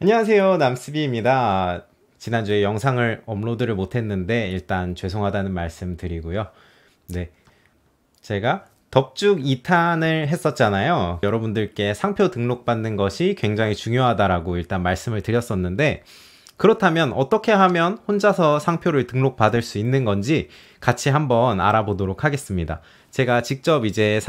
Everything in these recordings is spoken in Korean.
안녕하세요. 남스비입니다. 지난주에 영상을 업로드를 못했는데 일단 죄송하다는 말씀 드리고요. 네, 제가 덕죽 2탄을 했었잖아요. 여러분들께 상표 등록받는 것이 굉장히 중요하다라고 일단 말씀을 드렸었는데, 그렇다면 어떻게 하면 혼자서 상표를 등록받을 수 있는 건지 같이 한번 알아보도록 하겠습니다. 제가 직접 이제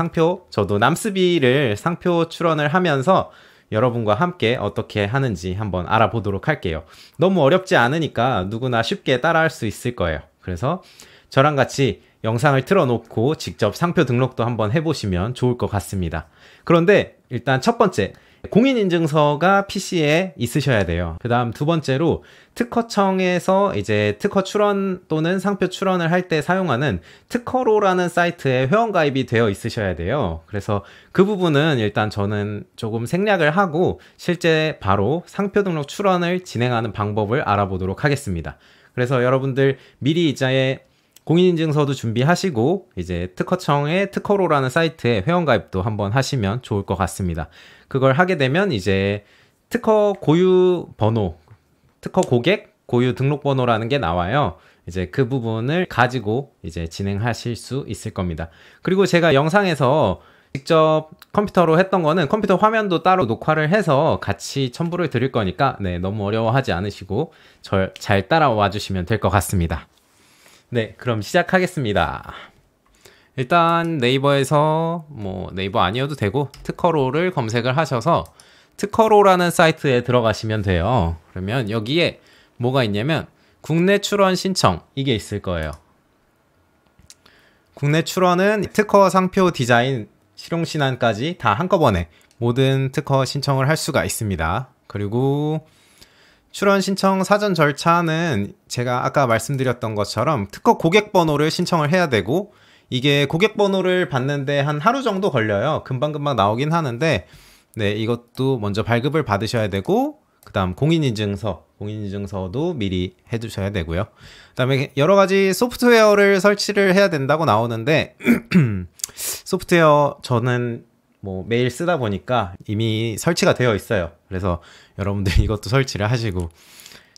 저도 남스비를 상표 출원을 하면서 여러분과 함께 어떻게 하는지 한번 알아보도록 할게요. 너무 어렵지 않으니까 누구나 쉽게 따라할 수 있을 거예요. 그래서 저랑 같이 영상을 틀어놓고 직접 상표 등록도 한번 해보시면 좋을 것 같습니다. 그런데 일단 첫 번째, 공인인증서가 PC에 있으셔야 돼요. 그 다음 두 번째로 특허청에서 이제 특허 출원 또는 상표 출원을 할 때 사용하는 특허로라는 사이트에 회원가입이 되어 있으셔야 돼요. 그래서 그 부분은 일단 저는 조금 생략을 하고 실제 바로 상표 등록 출원을 진행하는 방법을 알아보도록 하겠습니다. 그래서 여러분들 미리 이제 공인인증서도 준비하시고 이제 특허청의 특허로라는 사이트에 회원가입도 한번 하시면 좋을 것 같습니다. 그걸 하게 되면 이제 특허 고유 번호, 특허 고객 고유 등록 번호라는 게 나와요. 이제 그 부분을 가지고 이제 진행하실 수 있을 겁니다. 그리고 제가 영상에서 직접 컴퓨터로 했던 거는 컴퓨터 화면도 따로 녹화를 해서 같이 첨부를 드릴 거니까 너무 어려워하지 않으시고 잘 따라와 주시면 될 것 같습니다. 네, 그럼 시작하겠습니다. 일단 네이버에서 네이버 아니어도 되고 특허로를 검색을 하셔서 특허로라는 사이트에 들어가시면 돼요. 그러면 여기에 뭐가 있냐면 국내 출원 신청 이게 있을 거예요. 국내 출원은 특허 상표 디자인 실용 신안까지 다 한꺼번에 모든 특허 신청을 할 수가 있습니다. 그리고 출원 신청 사전 절차는 제가 아까 말씀드렸던 것처럼 특허 고객 번호를 신청을 해야 되고, 이게 고객 번호를 받는데 한 하루 정도 걸려요. 금방금방 나오긴 하는데 이것도 먼저 발급을 받으셔야 되고, 그 다음 공인인증서도 미리 해두셔야 되고요. 그 다음에 여러 가지 소프트웨어를 설치를 해야 된다고 나오는데 소프트웨어 저는 매일 쓰다 보니까 이미 설치가 되어 있어요. 그래서 여러분들 이것도 설치를 하시고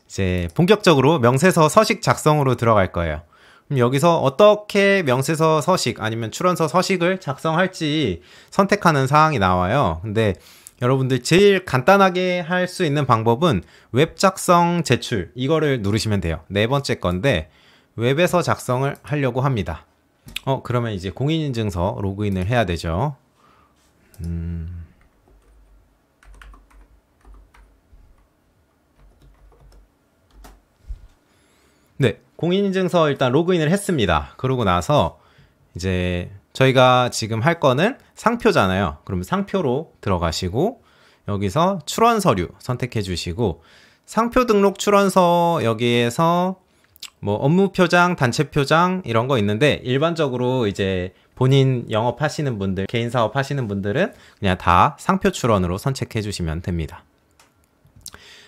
이제 본격적으로 명세서 서식 작성으로 들어갈 거예요. 그럼 여기서 어떻게 명세서 서식 아니면 출원서 서식을 작성할지 선택하는 사항이 나와요. 근데 여러분들 제일 간단하게 할 수 있는 방법은 웹 작성 제출 이거를 누르시면 돼요. 네 번째 건데 웹에서 작성을 하려고 합니다. 그러면 이제 공인인증서 로그인을 해야 되죠. 네, 공인인증서 일단 로그인을 했습니다. 그러고 나서 이제 저희가 지금 할 거는 상표잖아요. 그러면 상표로 들어가시고 여기서 출원 서류 선택해 주시고 상표 등록 출원서 여기에서 업무 표장, 단체 표장 이런 거 있는데 일반적으로 이제 본인 영업하시는 분들, 개인 사업 하시는 분들은 그냥 다 상표 출원으로 선택해 주시면 됩니다.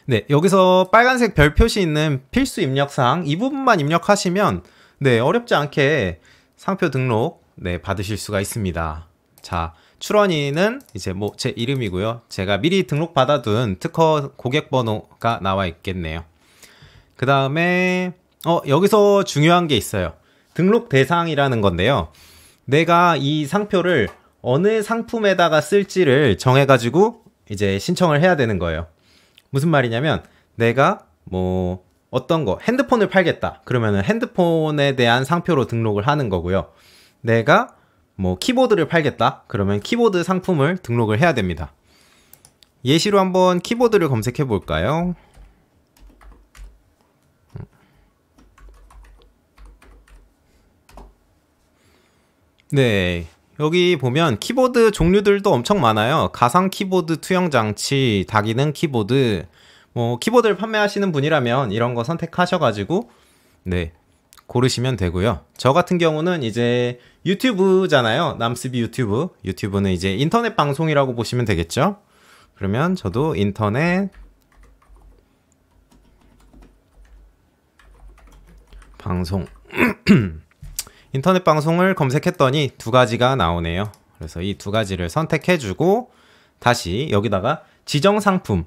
네, 여기서 빨간색 별 표시 있는 필수 입력사항 이 부분만 입력하시면 어렵지 않게 상표 등록 받으실 수가 있습니다. 자, 출원인은 이제 제 이름이고요. 제가 미리 등록 받아둔 특허 고객 번호가 나와 있겠네요. 그 다음에 여기서 중요한 게 있어요. 등록 대상이라는 건데요. 내가 이 상표를 어느 상품에다가 쓸지를 정해가지고 이제 신청을 해야 되는 거예요. 무슨 말이냐면 내가 어떤 거 핸드폰을 팔겠다 그러면은 핸드폰에 대한 상표로 등록을 하는 거고요. 내가 키보드를 팔겠다 그러면 키보드 상품을 등록을 해야 됩니다. 예시로 한번 키보드를 검색해 볼까요? 네, 여기 보면 키보드 종류들도 엄청 많아요. 가상 키보드 투영 장치, 다기능 키보드, 키보드를 판매하시는 분이라면 이런 거 선택하셔가지고 고르시면 되고요. 저 같은 경우는 이제 유튜브잖아요. 남스비 유튜브는 이제 인터넷 방송이라고 보시면 되겠죠. 그러면 저도 인터넷 방송 인터넷 방송을 검색했더니 두 가지가 나오네요. 그래서 이 두 가지를 선택해주고 다시 여기다가 지정 상품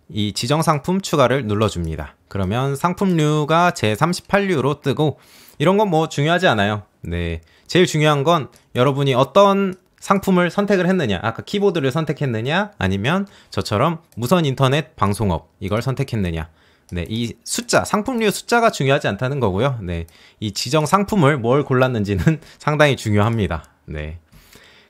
이 지정 상품 추가를 눌러줍니다. 그러면 상품류가 제38류로 뜨고 이런 건 뭐 중요하지 않아요. 네, 제일 중요한 건 여러분이 어떤 상품을 선택을 했느냐, 아까 키보드를 선택했느냐 아니면 저처럼 무선 인터넷 방송업 이걸 선택했느냐. 네, 이 숫자, 상품류 숫자가 중요하지 않다는 거고요. 네, 이 지정 상품을 뭘 골랐는지는 상당히 중요합니다. 네.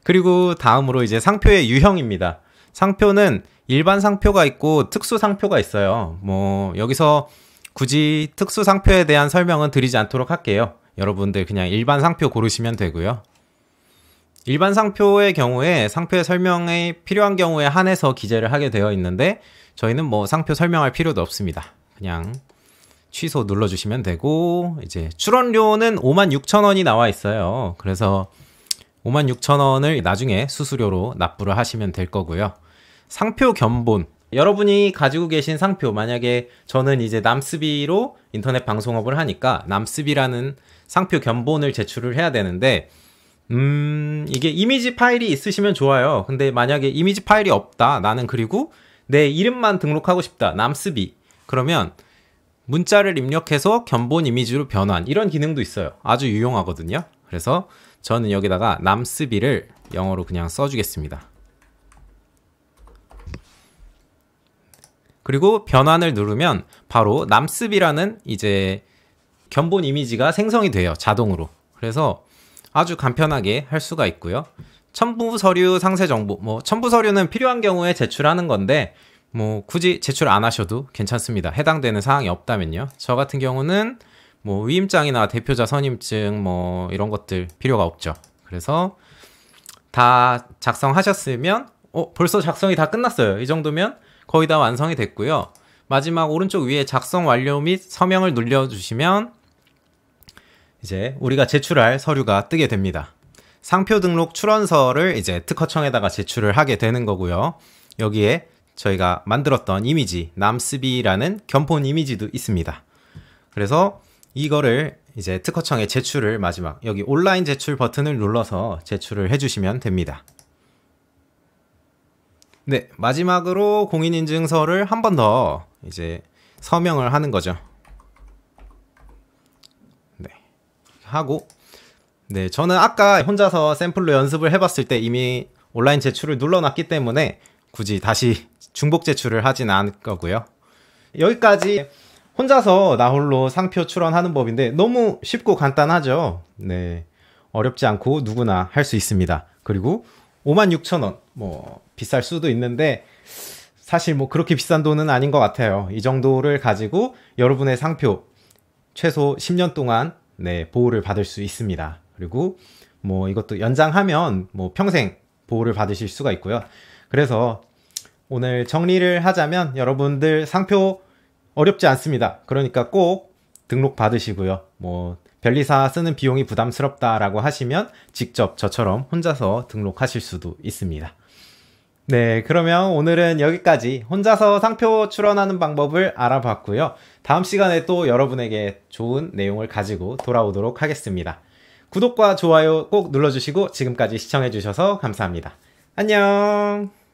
그리고 다음으로 이제 상표의 유형입니다. 상표는 일반 상표가 있고 특수 상표가 있어요. 뭐 여기서 굳이 특수 상표에 대한 설명은 드리지 않도록 할게요. 여러분들 그냥 일반 상표 고르시면 되고요. 일반 상표의 경우에 상표의 설명이 필요한 경우에 한해서 기재를 하게 되어 있는데 저희는 뭐 상표 설명할 필요도 없습니다. 그냥 취소 눌러주시면 되고, 이제 출원료는 56,000원이 나와 있어요. 그래서 56,000원을 나중에 수수료로 납부를 하시면 될 거고요. 상표 견본, 여러분이 가지고 계신 상표, 만약에 저는 이제 남스비로 인터넷 방송업을 하니까 남스비라는 상표 견본을 제출을 해야 되는데 이게 이미지 파일이 있으시면 좋아요. 근데 만약에 이미지 파일이 없다, 나는 그리고 내 이름만 등록하고 싶다, 남스비, 그러면 문자를 입력해서 견본 이미지로 변환, 이런 기능도 있어요. 아주 유용하거든요. 그래서 저는 여기다가 남스비를 영어로 그냥 써주겠습니다. 그리고 변환을 누르면 바로 남스비라는 이제 견본 이미지가 생성이 돼요, 자동으로. 그래서 아주 간편하게 할 수가 있고요. 첨부 서류 상세 정보, 뭐 첨부 서류는 필요한 경우에 제출하는 건데 뭐 굳이 제출 안 하셔도 괜찮습니다. 해당되는 사항이 없다면요. 저 같은 경우는 뭐 위임장이나 대표자 선임증 뭐 이런 것들 필요가 없죠. 그래서 다 작성하셨으면 벌써 작성이 다 끝났어요. 이 정도면 거의 다 완성이 됐고요. 마지막 오른쪽 위에 작성 완료 및 서명을 눌러주시면 이제 우리가 제출할 서류가 뜨게 됩니다. 상표 등록 출원서를 이제 특허청에다가 제출을 하게 되는 거고요. 여기에 저희가 만들었던 이미지, 남스비라는 견본 이미지도 있습니다. 그래서 이거를 이제 특허청에 제출을 마지막 여기 온라인 제출 버튼을 눌러서 제출을 해주시면 됩니다. 네, 마지막으로 공인인증서를 한 번 더 이제 서명을 하는 거죠. 네, 하고, 네, 저는 아까 혼자서 샘플로 연습을 해봤을 때 이미 온라인 제출을 눌러놨기 때문에 굳이 다시 중복 제출을 하진 않을 거고요. 여기까지 혼자서 나 홀로 상표 출원하는 법인데 너무 쉽고 간단하죠. 네, 어렵지 않고 누구나 할 수 있습니다. 그리고 56,000원, 뭐 비쌀 수도 있는데 사실 뭐 그렇게 비싼 돈은 아닌 것 같아요. 이 정도를 가지고 여러분의 상표 최소 10년 동안 네, 보호를 받을 수 있습니다. 그리고 뭐 이것도 연장하면 뭐 평생 보호를 받으실 수가 있고요. 그래서 오늘 정리를 하자면 여러분들 상표 어렵지 않습니다. 그러니까 꼭 등록 받으시고요. 뭐 변리사 쓰는 비용이 부담스럽다라고 하시면 직접 저처럼 혼자서 등록하실 수도 있습니다. 네, 그러면 오늘은 여기까지 혼자서 상표 출원하는 방법을 알아봤고요. 다음 시간에 또 여러분에게 좋은 내용을 가지고 돌아오도록 하겠습니다. 구독과 좋아요 꼭 눌러주시고 지금까지 시청해주셔서 감사합니다. 안녕!